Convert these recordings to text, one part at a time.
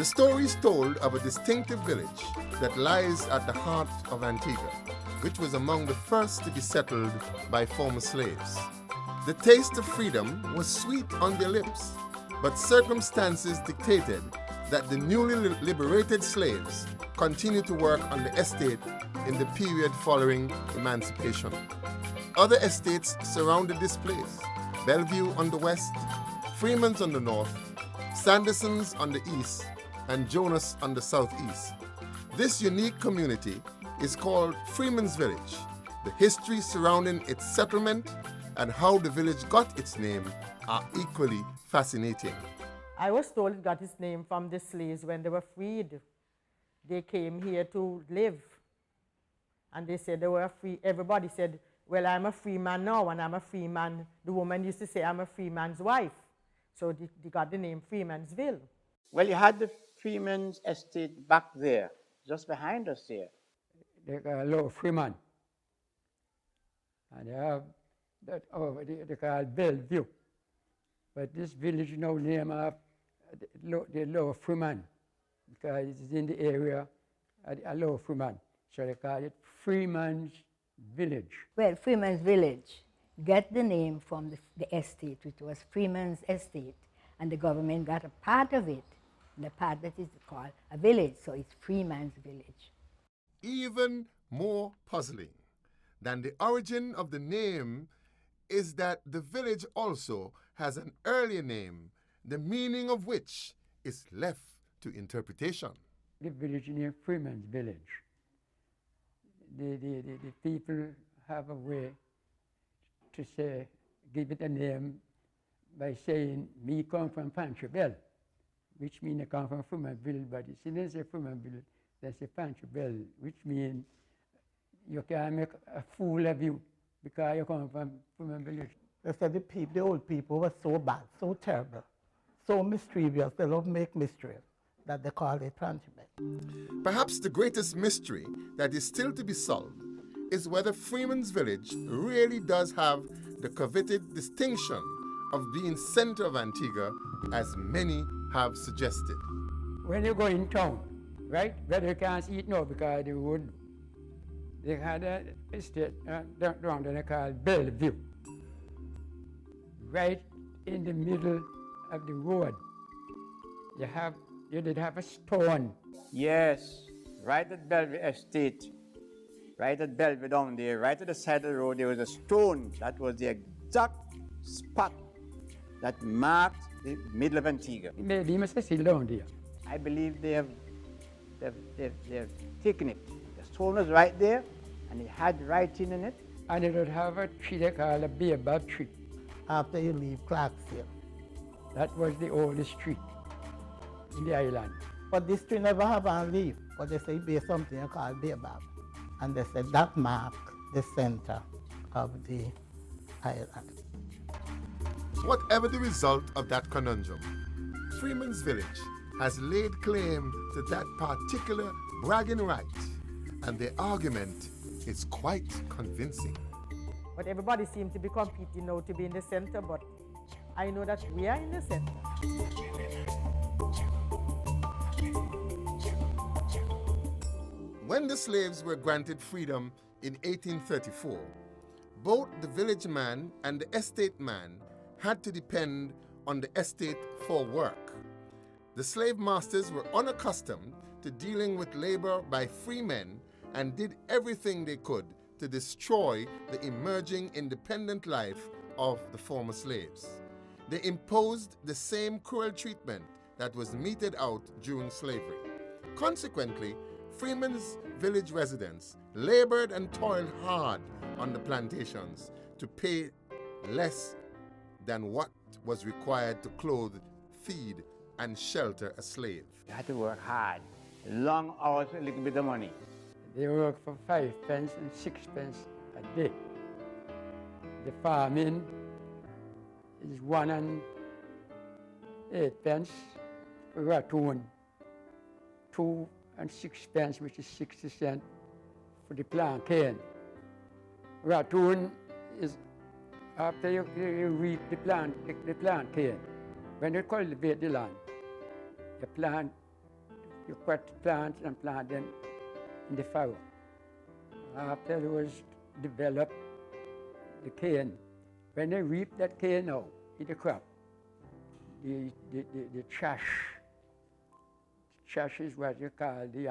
The story is told of a distinctive village that lies at the heart of Antigua, which was among the first to be settled by former slaves. The taste of freedom was sweet on their lips, but circumstances dictated that the newly liberated slaves continued to work on the estate in the period following emancipation. Other estates surrounded this place: Bellevue on the west, Freeman's on the north, Sanderson's on the east, and Jonas on the southeast. This unique community is called Freeman's Village. The history surrounding its settlement and how the village got its name are equally fascinating. I was told it got its name from the slaves when they were freed. They came here to live. And they said they were free. Everybody said, well, I'm a free man now, and I'm a free man. The woman used to say, I'm a free man's wife. So they got the name Freemansville. Well, you had the Freeman's estate back there, just behind us here. They got a lot of Freeman. And they have that over there, they call Bellevue. But this village now named after the Lower Freeman, because it's in the area of the Lower Freeman. So they call it Freeman's Village. Well, Freeman's Village got the name from the estate, which was Freeman's Estate, and the government got a part of it, the part that is called a village, so it's Freeman's Village. Even more puzzling than the origin of the name is that the village also has an earlier name, the meaning of which is left to interpretation. The village named Freeman's Village. The people have a way to say, give it a name by saying, me come from Fanchobel, which means I come from Freemanville, but if they say Freemanville, they say Fanchobel, which means you can make a fool of you because you come from Freemanville. They said the old people were so bad, so terrible, so mischievous, they love make mystery, that they call it Fanchobel. Perhaps the greatest mystery that is still to be solved is whether Freeman's Village really does have the coveted distinction of being center of Antigua, as many have suggested. When you go in town, right, where you can't see it now because the road, they had an estate down there they call Bellevue, right in the middle of the road. You did have a stone. Yes, right at Bellevue Estate, right at Bellevue down there, right at the side of the road, there was a stone that was the exact spot that marked the middle of Antigua. Maybe you must have still down there. I believe they've taken it. The stone was right there, and it had writing in it. And it would have a tree they call a baobab tree. After you leave Clarksville. That was the oldest tree in the island. But this tree never have a leaf, but they say there's something called baobab. And they said that marked the center of the island. Whatever the result of that conundrum, Freeman's Village has laid claim to that particular bragging right, and the argument is quite convincing. But everybody seems to be competing now to be in the center, but I know that we are in the center. When the slaves were granted freedom in 1834, both the village man and the estate man had to depend on the estate for work. The slave masters were unaccustomed to dealing with labor by free men and did everything they could to destroy the emerging independent life of the former slaves. They imposed the same cruel treatment that was meted out during slavery. Consequently, Freeman's Village residents labored and toiled hard on the plantations to pay less than what was required to clothe, feed, and shelter a slave. You had to work hard, long hours, a little bit of money. They work for 5 pence and 6 pence a day. The farming is 1 and 8 pence for ratoon, 2 and 6 pence, which is 60 cents for the plantain. Ratoon is after you reap the plantain. When you cultivate the land, you plant you cut plants and plant them in the furrow. After those develop the cane, when they reap that cane now in the crop, the trash is what you call the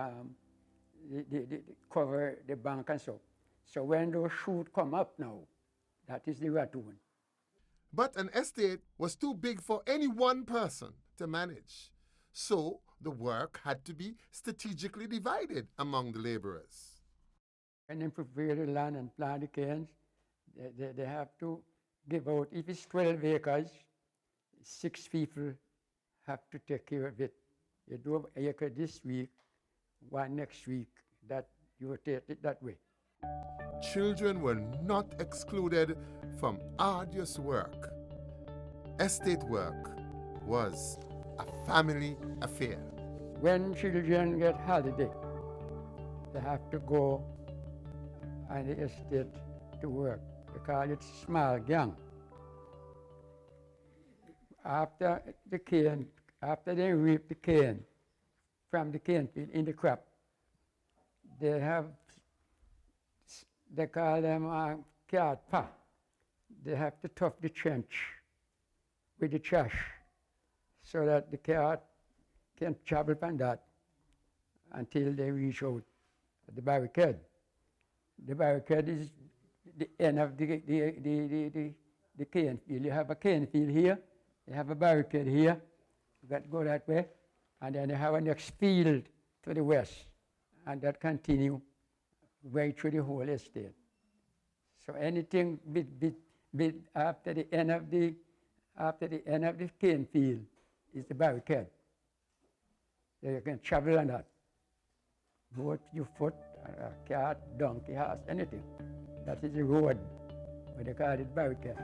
cover the bank and so. So when those shoots come up now, that is the ratoon. But an estate was too big for any one person to manage. So the work had to be strategically divided among the laborers. When they prepare the land and plant the canes, they have to give out, if it's 12 acres, 6 people have to take care of it. You do an acre this week, one next week, that you rotate it that way. Children were not excluded from arduous work. Estate work was a family affair. When children get holiday, they have to go on the estate to work. They call it small gang. After the cane, after they reap the cane from the cane field in the crop, they call them cart path. They have to tough the trench with the trash so that the cart can travel from that until they reach out at the barricade. The barricade is the end of the cane field. You have a cane field here, you have a barricade here, that go that way, and then you have a next field to the west, and that continue right through the whole estate. So anything after the end of the cane field is the barricade. So you can travel on that. Boat, your foot, a cat, donkey, horse, anything. That is the road, where they call it barricade.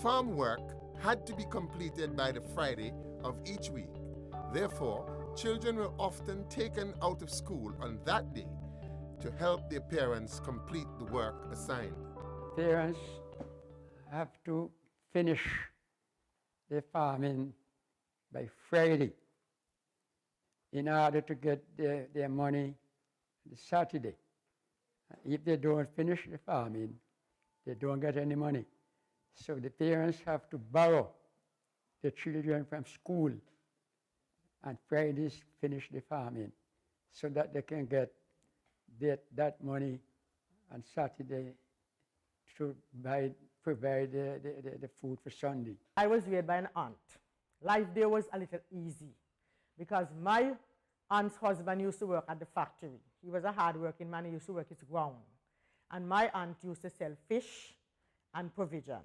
Farm work had to be completed by the Friday of each week. Therefore, children were often taken out of school on that day to help their parents complete the work assigned. Parents have to finish their farming by Friday in order to get their money the Saturday. If they don't finish the farming, they don't get any money. So the parents have to borrow the children from school and Fridays finish the farming so that they can get that money on Saturday to provide the food for Sunday. I was reared by an aunt. Life there was a little easy because my aunt's husband used to work at the factory. He was a hard-working man. He used to work his ground. And my aunt used to sell fish and provision.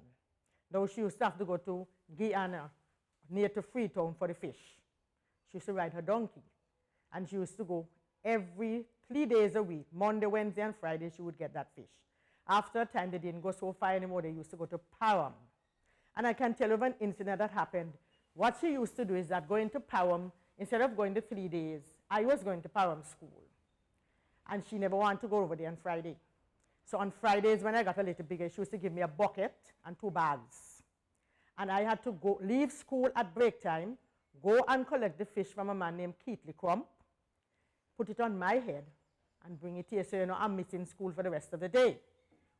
Though she used to have to go to Guyana, near to Freetown, for the fish. She used to ride her donkey. And she used to go every 3 days a week, Monday, Wednesday, and Friday, she would get that fish. After a time, they didn't go so far anymore. They used to go to Param. And I can tell you of an incident that happened. What she used to do is that going to Param, instead of going to 3 days, I was going to Param school. And she never wanted to go over there on Friday. So on Fridays, when I got a little bigger, she used to give me a bucket and 2 bags. And I had to leave school at break time, go and collect the fish from a man named Keatley Crump, put it on my head, and bring it here. So, you know, I'm missing school for the rest of the day.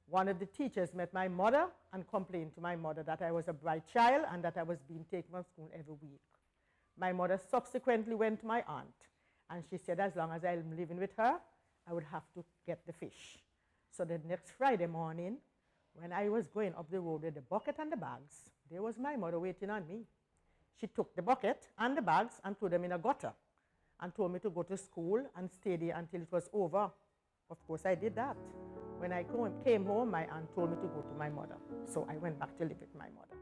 One of the teachers met my mother and complained to my mother that I was a bright child and that I was being taken from school every week. My mother subsequently went to my aunt, and she said as long as I'm living with her, I would have to get the fish. So the next Friday morning, when I was going up the road with the bucket and the bags, there was my mother waiting on me. She took the bucket and the bags and threw them in a gutter and told me to go to school and stay there until it was over. Of course, I did that. When I came home, my aunt told me to go to my mother. So I went back to live with my mother.